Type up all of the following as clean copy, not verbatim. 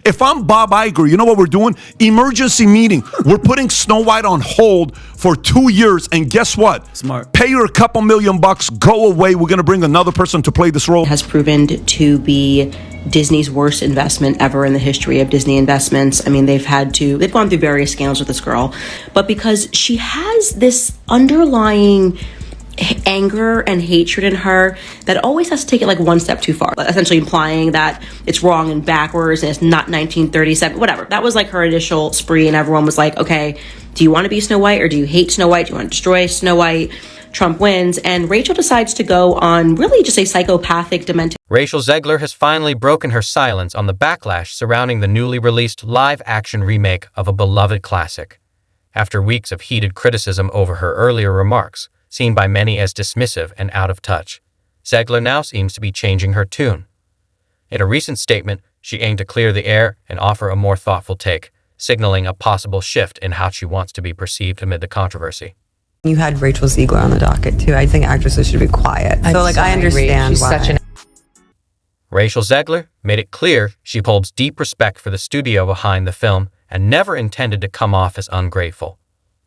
If I'm Bob Iger, you know what we're doing? Emergency meeting. We're putting Snow White on hold for 2 years, and guess what? Smart. Pay her a couple $1,000,000, go away. We're going to bring another person to play this role. Has proven to be Disney's worst investment ever in the history of Disney investments. I mean, they've gone through various scandals with this girl, but because she has this underlying anger and hatred in her that always has to take it like one step too far, essentially implying that it's wrong and backwards and it's not 1937, whatever. That was like her initial spree, and everyone was like, okay, do you want to be Snow White or do you hate Snow White? Do you want to destroy Snow White? Trump wins, and Rachel decides to go on really just a psychopathic, demented. Rachel Zegler has finally broken her silence on the backlash surrounding the newly released live-action remake of a beloved classic. After weeks of heated criticism over her earlier remarks, seen by many as dismissive and out of touch, Zegler now seems to be changing her tune. In a recent statement, she aimed to clear the air and offer a more thoughtful take, signaling a possible shift in how she wants to be perceived amid the controversy. You had Rachel Zegler on the docket, too. I think actresses should be quiet. I understand She's why. Rachel Zegler made it clear she holds deep respect for the studio behind the film and never intended to come off as ungrateful.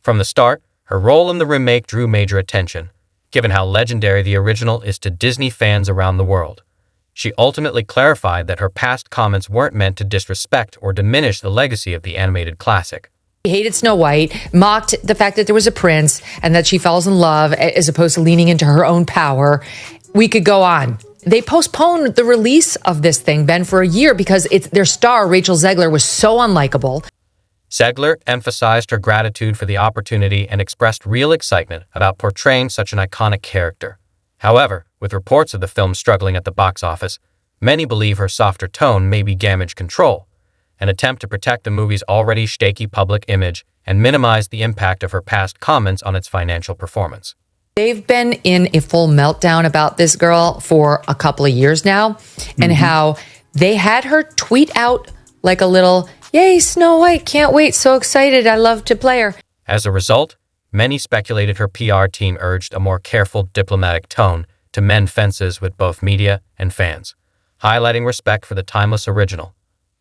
From the start, her role in the remake drew major attention, given how legendary the original is to Disney fans around the world. She ultimately clarified that her past comments weren't meant to disrespect or diminish the legacy of the animated classic. She hated Snow White, mocked the fact that there was a prince and that she falls in love as opposed to leaning into her own power. We could go on. They postponed the release of this thing, Ben, for a year because their star, Rachel Zegler, was so unlikable. Zegler emphasized her gratitude for the opportunity and expressed real excitement about portraying such an iconic character. However, with reports of the film struggling at the box office, many believe her softer tone may be damage control, an attempt to protect the movie's already shaky public image and minimize the impact of her past comments on its financial performance. They've been in a full meltdown about this girl for a couple of years now, and how they had her tweet out like a little, "Yay, Snow White, can't wait, so excited, I love to play her." As a result, many speculated her PR team urged a more careful diplomatic tone to mend fences with both media and fans, highlighting respect for the timeless original.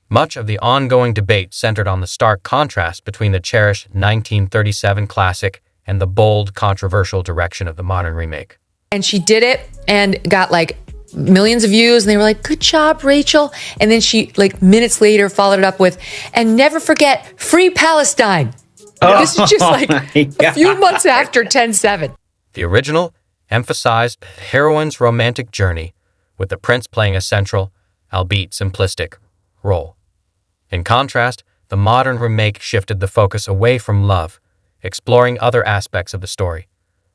Much of the ongoing debate centered on the stark contrast between the cherished 1937 classic and the bold, controversial direction of the modern remake. And she did it and got like millions of views, and they were like, "Good job, Rachel." And then she, like minutes later, followed it up with, "And never forget, free Palestine." This is just like a few months after 10/7. The original emphasized the heroine's romantic journey, with the prince playing a central, albeit simplistic, role. In contrast, the modern remake shifted the focus away from love, exploring other aspects of the story.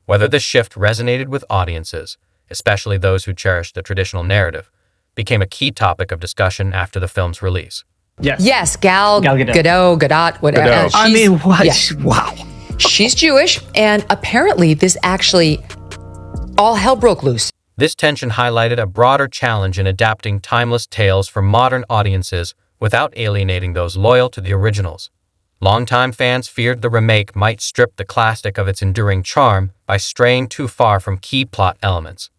Whether this shift resonated with audiences, especially those who cherished the traditional narrative, became a key topic of discussion after the film's release. Yes, Gal Gadot, whatever. Gadot. I mean, what? Yeah. Wow. She's Jewish, and apparently this actually, all hell broke loose. This tension highlighted a broader challenge in adapting timeless tales for modern audiences without alienating those loyal to the originals. Longtime fans feared the remake might strip the classic of its enduring charm by straying too far from key plot elements.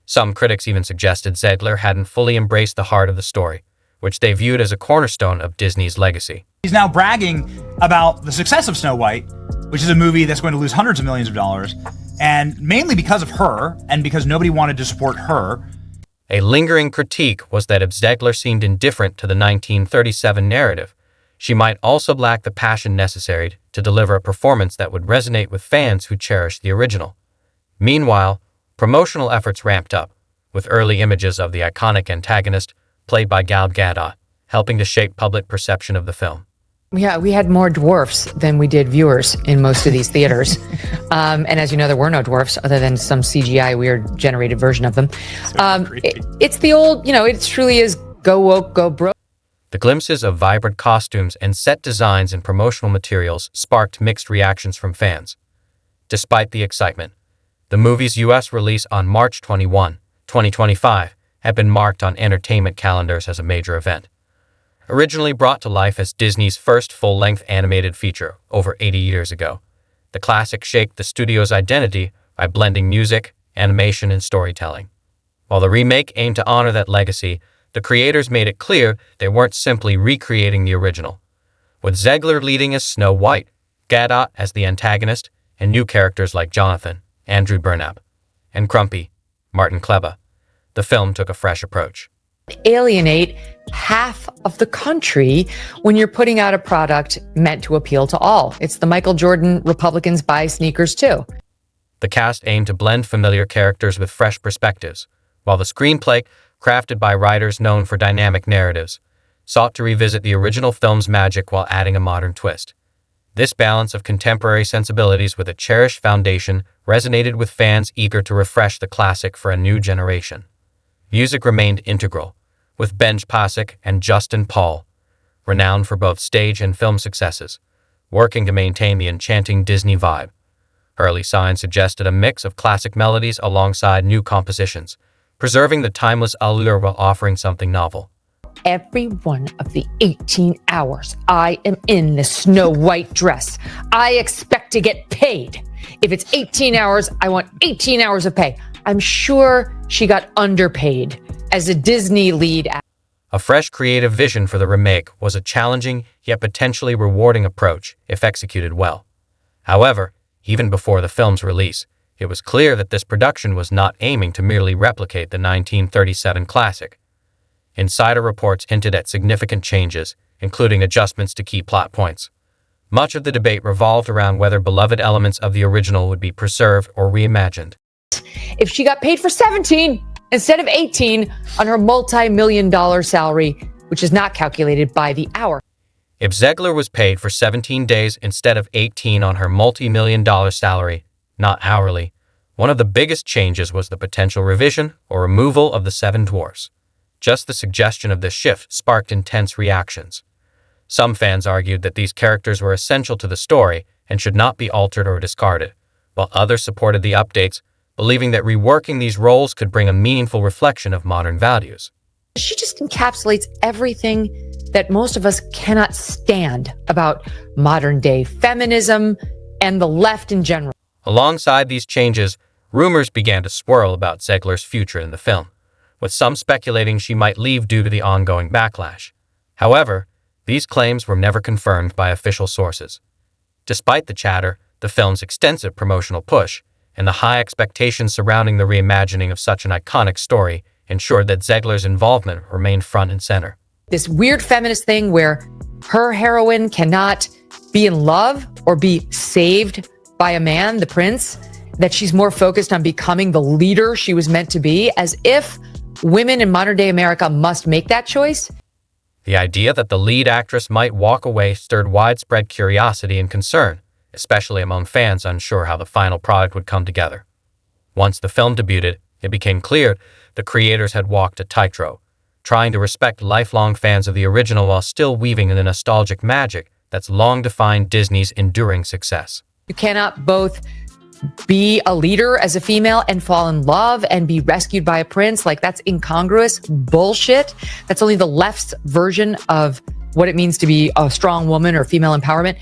Some critics even suggested Zegler hadn't fully embraced the heart of the story, which they viewed as a cornerstone of Disney's legacy. He's now bragging about the success of Snow White, which is a movie that's going to lose hundreds of millions of dollars, and mainly because of her, and because nobody wanted to support her. A lingering critique was that if Zegler seemed indifferent to the 1937 narrative, she might also lack the passion necessary to deliver a performance that would resonate with fans who cherish the original. Meanwhile, promotional efforts ramped up, with early images of the iconic antagonist, played by Gal Gadot, helping to shape public perception of the film. Yeah, we had more dwarfs than we did viewers in most of these theaters. And as you know, there were no dwarfs other than some CGI weird generated version of them. It's the old, it truly is go woke, go broke. The glimpses of vibrant costumes and set designs and promotional materials sparked mixed reactions from fans. Despite the excitement, the movie's U.S. release on March 21, 2025, had been marked on entertainment calendars as a major event. Originally brought to life as Disney's first full-length animated feature over 80 years ago, the classic shaped the studio's identity by blending music, animation, and storytelling. While the remake aimed to honor that legacy, The creators made it clear they weren't simply recreating the original. With Zegler leading as Snow White, Gadot as the antagonist, and new characters like Jonathan, Andrew Burnap, and Crumpy, Martin Kleba, the film took a fresh approach. Alienate half of the country when you're putting out a product meant to appeal to all. It's the Michael Jordan Republicans buy sneakers too. The cast aimed to blend familiar characters with fresh perspectives, while the screenplay, crafted by writers known for dynamic narratives, sought to revisit the original film's magic while adding a modern twist. This balance of contemporary sensibilities with a cherished foundation resonated with fans eager to refresh the classic for a new generation. Music remained integral, with Benj Pasek and Justin Paul, renowned for both stage and film successes, working to maintain the enchanting Disney vibe. Early signs suggested a mix of classic melodies alongside new compositions, preserving the timeless allure while offering something novel. Every one of the 18 hours I am in this Snow White dress, I expect to get paid. If it's 18 hours, I want 18 hours of pay. I'm sure she got underpaid as a Disney lead actor. A fresh creative vision for the remake was a challenging yet potentially rewarding approach if executed well. However, even before the film's release, it was clear that this production was not aiming to merely replicate the 1937 classic. Insider reports hinted at significant changes, including adjustments to key plot points. Much of the debate revolved around whether beloved elements of the original would be preserved or reimagined. If she got paid for 17 instead of 18 on her multi-million-dollar salary, which is not calculated by the hour. If Zegler was paid for 17 days instead of 18 on her multi-million-dollar salary, not hourly, one of the biggest changes was the potential revision or removal of the Seven Dwarfs. Just the suggestion of this shift sparked intense reactions. Some fans argued that these characters were essential to the story and should not be altered or discarded, while others supported the updates, believing that reworking these roles could bring a meaningful reflection of modern values. She just encapsulates everything that most of us cannot stand about modern-day feminism and the left in general. Alongside these changes, rumors began to swirl about Zegler's future in the film, with some speculating she might leave due to the ongoing backlash. However, these claims were never confirmed by official sources. Despite the chatter, the film's extensive promotional push, and the high expectations surrounding the reimagining of such an iconic story ensured that Zegler's involvement remained front and center. This weird feminist thing where her heroine cannot be in love or be saved by a man, the prince, that she's more focused on becoming the leader she was meant to be, as if women in modern-day America must make that choice. The idea that the lead actress might walk away stirred widespread curiosity and concern, especially among fans unsure how the final product would come together. Once the film debuted, it became clear the creators had walked a tightrope, trying to respect lifelong fans of the original while still weaving in the nostalgic magic that's long defined Disney's enduring success. You cannot both be a leader as a female and fall in love and be rescued by a prince. Like, that's incongruous bullshit. That's only the left's version of what it means to be a strong woman or female empowerment.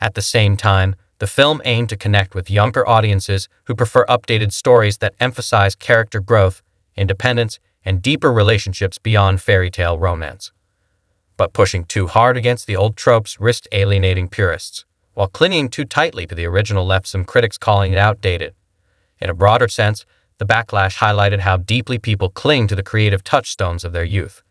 At the same time, the film aimed to connect with younger audiences who prefer updated stories that emphasize character growth, independence, and deeper relationships beyond fairy tale romance. But pushing too hard against the old tropes risked alienating purists, while clinging too tightly to the original left some critics calling it outdated. In a broader sense, the backlash highlighted how deeply people cling to the creative touchstones of their youth.